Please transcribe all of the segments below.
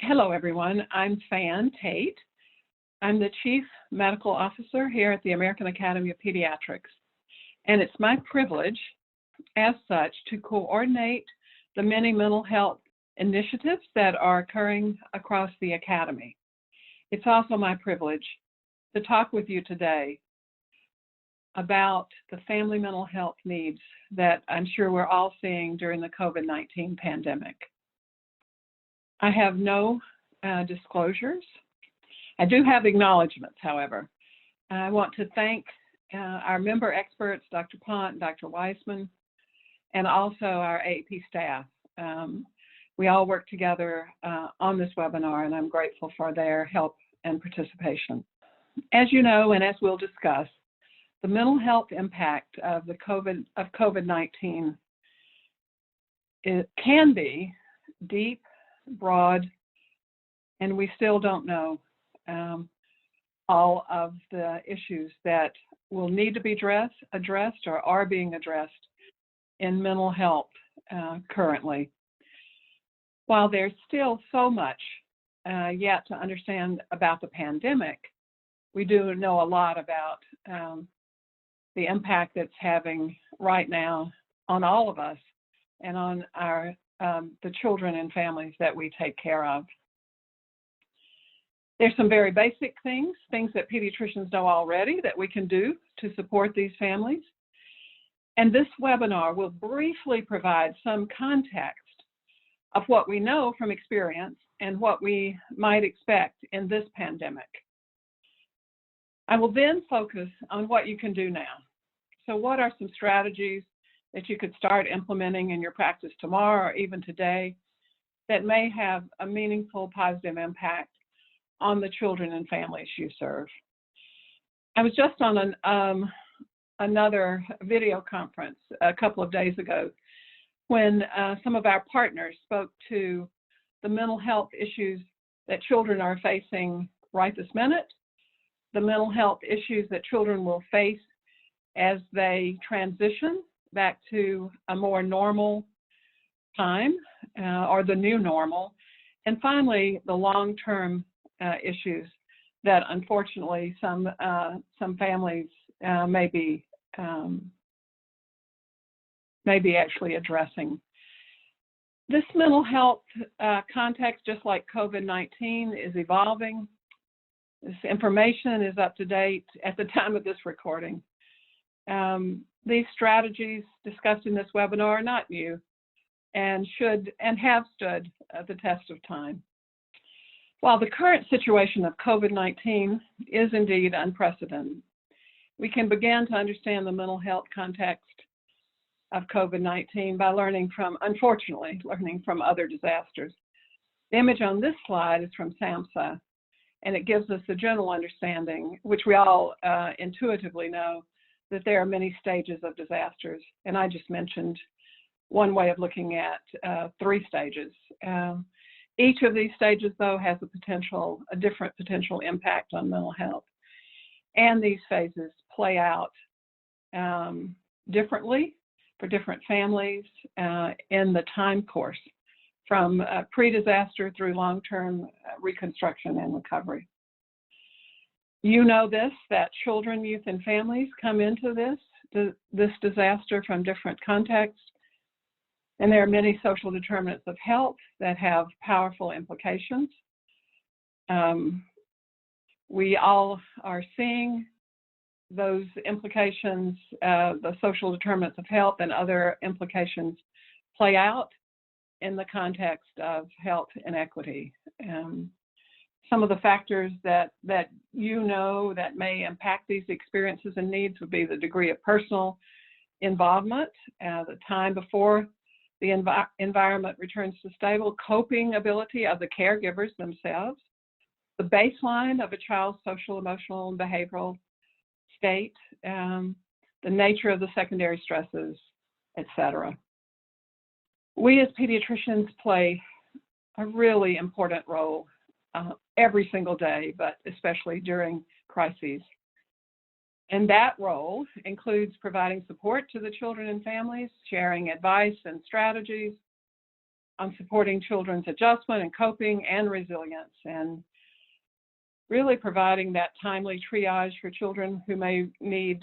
Hello, everyone. I'm Fan Tate. I'm the Chief Medical Officer here at the American Academy of Pediatrics, and it's my privilege, as such, to coordinate the many mental health initiatives that are occurring across the Academy. It's also my privilege to talk with you today about the family mental health needs that I'm sure we're all seeing during the COVID-19 pandemic. I have no disclosures. I do have acknowledgments, however. I want to thank our member experts, Dr. Pont, Dr. Weissman, and also our AAP staff. We all work together on this webinar, and I'm grateful for their help and participation. As you know, and as we'll discuss, the mental health impact of COVID-19 can be deep, broad, and we still don't know all of the issues that will need to be addressed or are being addressed in mental health currently. While there's still so much yet to understand about the pandemic, we do know a lot about the impact it's having right now on all of us and on the children and families that we take care of. There's some very basic things that pediatricians know already that we can do to support these families. And this webinar will briefly provide some context of what we know from experience and what we might expect in this pandemic. I will then focus on what you can do now. So what are some strategies that you could start implementing in your practice tomorrow or even today that may have a meaningful positive impact on the children and families you serve? I was just on another video conference a couple of days ago when some of our partners spoke to the mental health issues that children are facing right this minute, the mental health issues that children will face as they transition back to a more normal time or the new normal, and finally the long-term issues that unfortunately some families may be actually addressing. This mental health context, just like COVID-19, is evolving. This information is up to date at the time of this recording. These strategies discussed in this webinar are not new and should and have stood the test of time. While the current situation of COVID-19 is indeed unprecedented, we can begin to understand the mental health context of COVID-19 by unfortunately, learning from other disasters. The image on this slide is from SAMHSA, and it gives us a general understanding, which we all intuitively know, that there are many stages of disasters. And I just mentioned one way of looking at 3 stages. Each of these stages, though, has a different potential impact on mental health. And these phases play out differently for different families in the time course, from pre-disaster through long-term reconstruction and recovery. You know that children, youth, and families come into this disaster from different contexts, and there are many social determinants of health that have powerful implications. We all are seeing those implications, the social determinants of health and other implications play out in the context of health inequity. Some of the factors that you know that may impact these experiences and needs would be the degree of personal involvement, the time before the environment returns to stable, coping ability of the caregivers themselves, the baseline of a child's social, emotional, and behavioral state, the nature of the secondary stresses, etc. We as pediatricians play a really important role every single day, but especially during crises. And that role includes providing support to the children and families, sharing advice and strategies, on supporting children's adjustment and coping and resilience, and really providing that timely triage for children who may need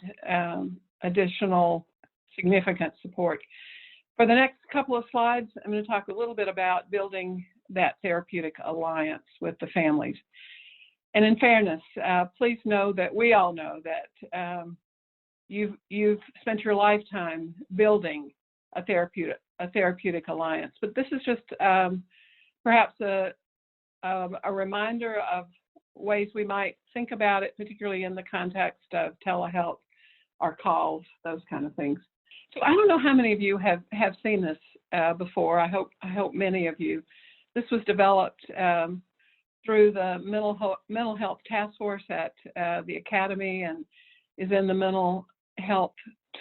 additional significant support. For the next couple of slides, I'm going to talk a little bit about building that therapeutic alliance with the families. And in fairness, please know that we all know that you've spent your lifetime building a therapeutic alliance. But this is just perhaps a reminder of ways we might think about it, particularly in the context of telehealth or calls, those kind of things. So I don't know how many of you have seen this before. I hope many of you. This was developed through the mental health task force at the Academy and is in the mental health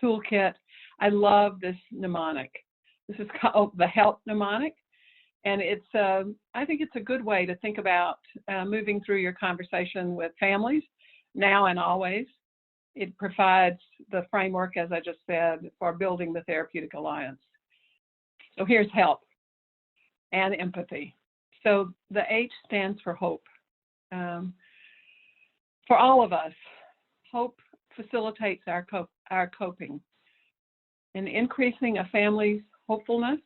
toolkit. I love this mnemonic. This is called the HELP mnemonic, and it's I think it's a good way to think about moving through your conversation with families now and always. It provides the framework, as I just said, for building the therapeutic alliance. So here's HELP and empathy. So the H stands for hope. For all of us, hope facilitates our coping and increasing a family's hopefulness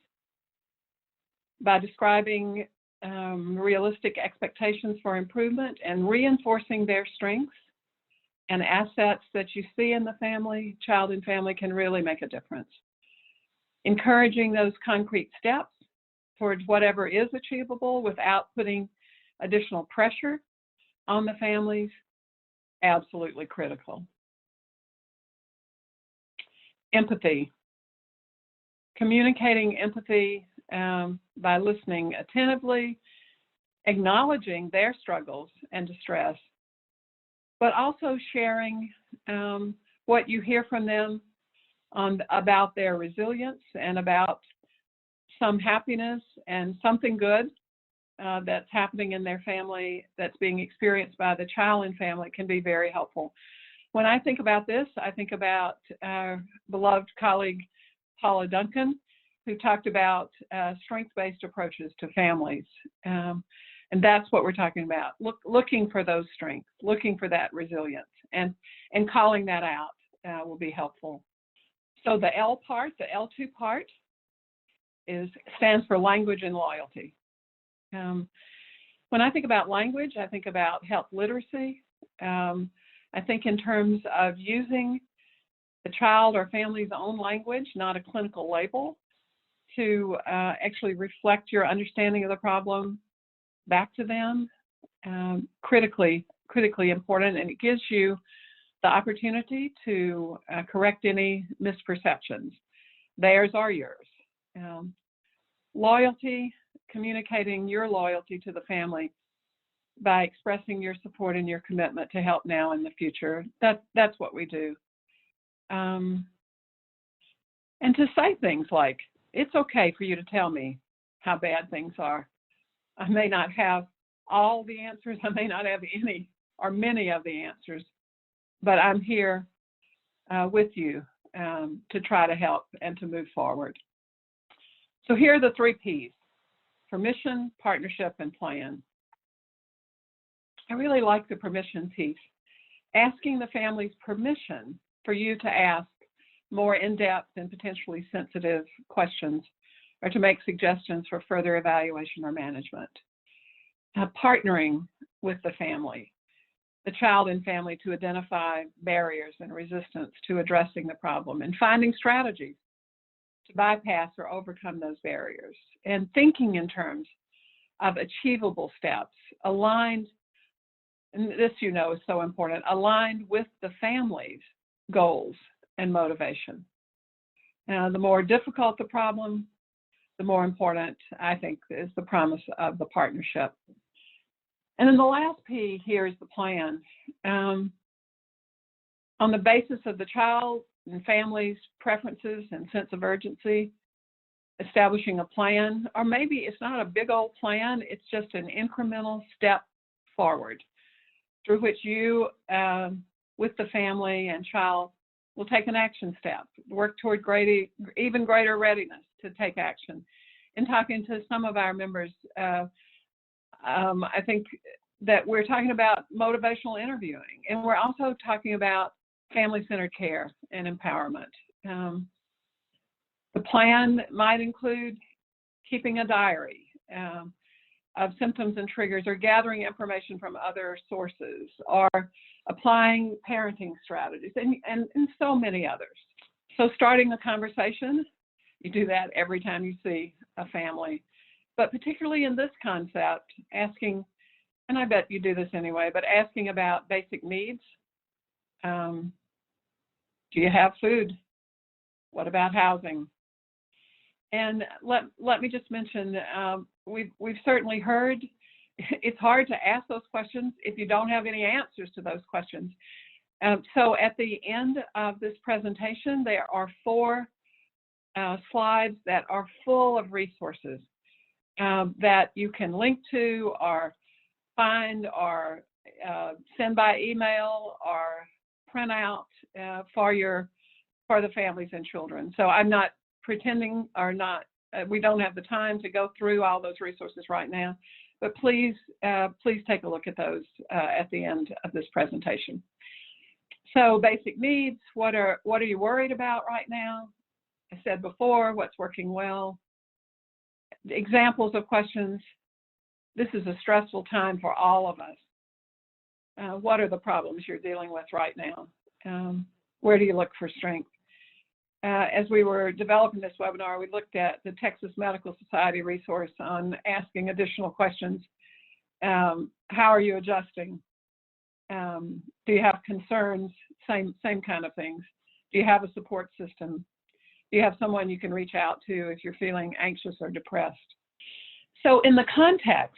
by describing realistic expectations for improvement and reinforcing their strengths and assets that you see in the family, child and family, can really make a difference. Encouraging those concrete steps towards whatever is achievable without putting additional pressure on the families, absolutely critical. Empathy. Communicating empathy by listening attentively, acknowledging their struggles and distress, but also sharing what you hear from them about their resilience and about some happiness and something good that's happening in their family that's being experienced by the child and family can be very helpful. When I think about this, I think about our beloved colleague, Paula Duncan, who talked about strength-based approaches to families. And that's what we're talking about, looking for those strengths, looking for that resilience, and calling that out will be helpful. So the L part, the L2 part, stands for language and loyalty. When I think about language, I think about health literacy. I think in terms of using the child or family's own language, not a clinical label, to actually reflect your understanding of the problem back to them, critically important, and it gives you the opportunity to correct any misperceptions, theirs or yours. Loyalty, communicating your loyalty to the family by expressing your support and your commitment to help now and the future. That's what we do. And to say things like, it's okay for you to tell me how bad things are. I may not have all the answers. I may not have any or many of the answers, but I'm here with you to try to help and to move forward. So here are the 3 Ps: permission, partnership, and plan. I really like the permission piece. Asking the family's permission for you to ask more in-depth and potentially sensitive questions or to make suggestions for further evaluation or management. Partnering with the family, the child and family, to identify barriers and resistance to addressing the problem and finding strategies to bypass or overcome those barriers, and thinking in terms of achievable steps aligned, and this you know is so important, aligned with the family's goals and motivation. The more difficult the problem, the more important, I think, is the promise of the partnership. And then the last P here is the plan. On the basis of the child and family's preferences and sense of urgency, establishing a plan, or maybe it's not a big old plan, it's just an incremental step forward through which you, with the family and child, will take an action step, work toward even greater readiness to take action. in talking to some of our members, I think that we're talking about motivational interviewing, and we're also talking about family-centered care and empowerment. The plan might include keeping a diary of symptoms and triggers, or gathering information from other sources, or applying parenting strategies, and so many others. So starting a conversation, you do that every time you see a family, but particularly in this concept, asking, and I bet you do this anyway, but asking about basic needs. Do you have food? What about housing? And let me just mention, we've certainly heard it's hard to ask those questions if you don't have any answers to those questions. So at the end of this presentation, there are 4 slides that are full of resources that you can link to, or find, or send by email, or print out for the families and children. So I'm not pretending, or not, we don't have the time to go through all those resources right now, but please take a look at those at the end of this presentation. So basic needs, what are you worried about right now? I said before, what's working well? Examples of questions. This is a stressful time for all of us. What are the problems you're dealing with right now? Where do you look for strength? As we were developing this webinar, we looked at the Texas Medical Society resource on asking additional questions. How are you adjusting? Do you have concerns? Same kind of things. Do you have a support system? Do you have someone you can reach out to if you're feeling anxious or depressed? So in the context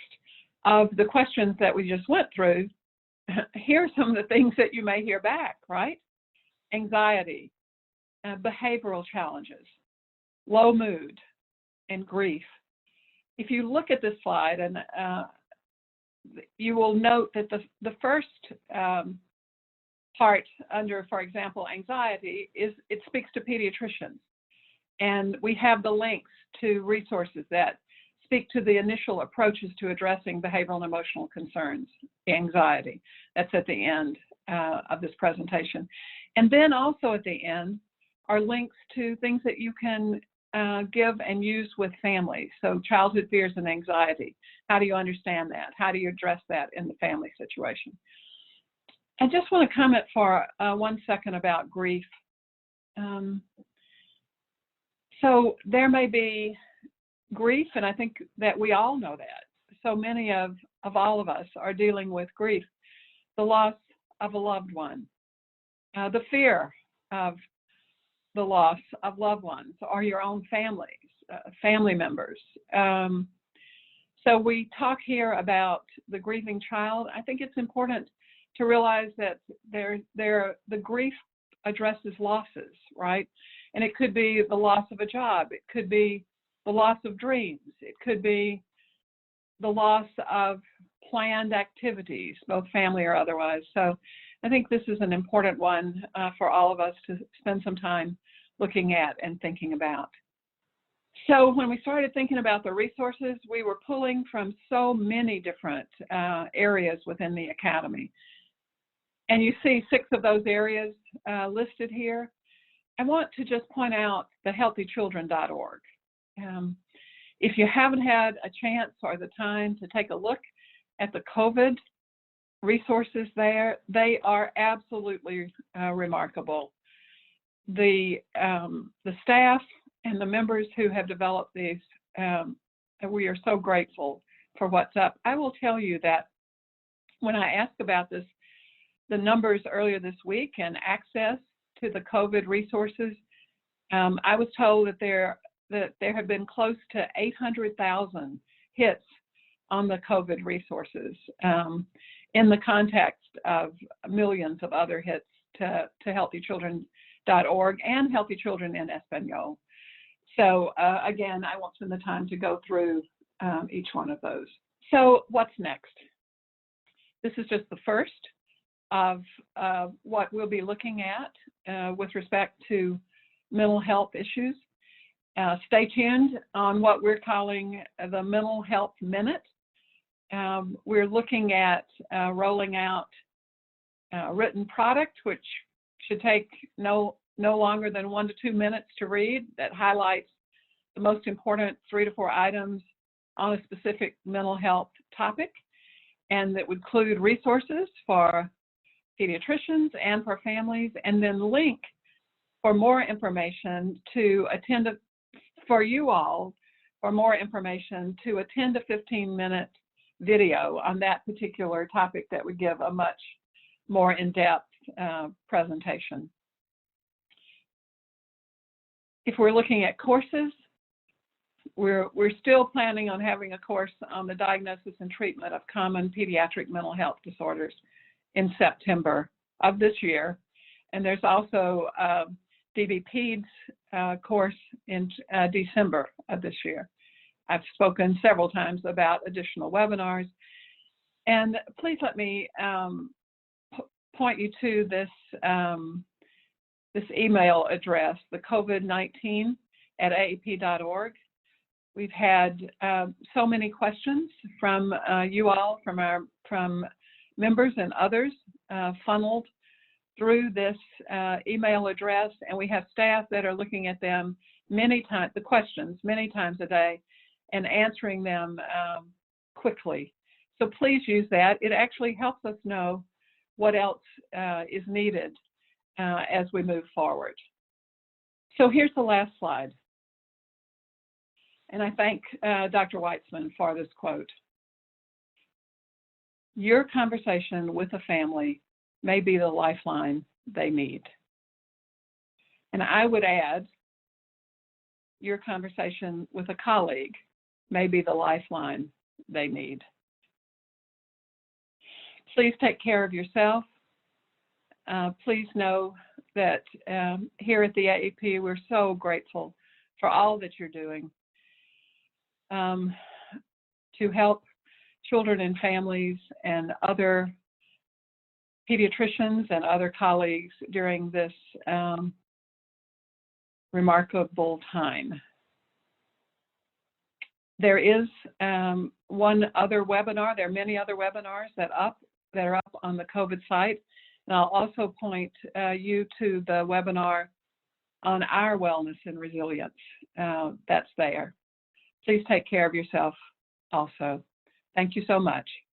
of the questions that we just went through, here are some of the things that you may hear back, right? Anxiety, behavioral challenges, low mood, and grief. If you look at this slide, and you will note that the first part under, for example, anxiety, it speaks to pediatricians. And we have the links to resources that speak to the initial approaches to addressing behavioral and emotional concerns, anxiety. That's at the end of this presentation. And then also at the end are links to things that you can give and use with families. So childhood fears and anxiety. How do you understand that? How do you address that in the family situation? I just want to comment for 1 second about grief. So there may be grief, and I think that we all know that. So many of all of us are dealing with grief, the loss of a loved one, the fear of the loss of loved ones, or your own families, family members. So we talk here about the grieving child. I think it's important to realize that the grief addresses losses, right? And it could be the loss of a job. It could be the loss of dreams. It could be the loss of planned activities, both family or otherwise. So I think this is an important one for all of us to spend some time looking at and thinking about. So when we started thinking about the resources, we were pulling from so many different areas within the Academy. And you see 6 of those areas listed here. I want to just point out the healthychildren.org. If you haven't had a chance or the time to take a look at the COVID resources there, they are absolutely remarkable. The staff and the members who have developed these, we are so grateful for what's up. I will tell you that when I asked about this, the numbers earlier this week and access to the COVID resources, I was told that there have been close to 800,000 hits on the COVID resources in the context of millions of other hits to healthychildren.org and Healthy Children in Espanol. So again, I won't spend the time to go through each one of those. So what's next? This is just the first of what we'll be looking at with respect to mental health issues. Stay tuned on what we're calling the Mental Health Minute. We're looking at rolling out a written product, which should take no longer than 1 to 2 minutes to read, that highlights the most important 3 to 4 items on a specific mental health topic, and that would include resources for pediatricians and for families, and then link for more information to for you all, for more information to a 10 to 15-minute video on that particular topic that would give a much more in-depth presentation. If we're looking at courses, we're still planning on having a course on the diagnosis and treatment of common pediatric mental health disorders in September of this year. And there's also a DBPEDS course in December of this year. I've spoken several times about additional webinars. And please let me point you to this, this email address, the COVID-19 at AAP.org. We've had so many questions from you all, from members and others funneled through this email address, and we have staff that are looking at them many times, the questions many times a day, and answering them quickly. So please use that. It actually helps us know what else is needed as we move forward. So here's the last slide. And I thank Dr. Weitzman for this quote. Your conversation with a family may be the lifeline they need. And I would add, your conversation with a colleague may be the lifeline they need. Please take care of yourself. Please know that here at the AAP, we're so grateful for all that you're doing to help children and families and other pediatricians and other colleagues during this remarkable time. There is one other webinar. There are many other webinars that are up on the COVID site. And I'll also point you to the webinar on our wellness and resilience. That's there. Please take care of yourself also. Thank you so much.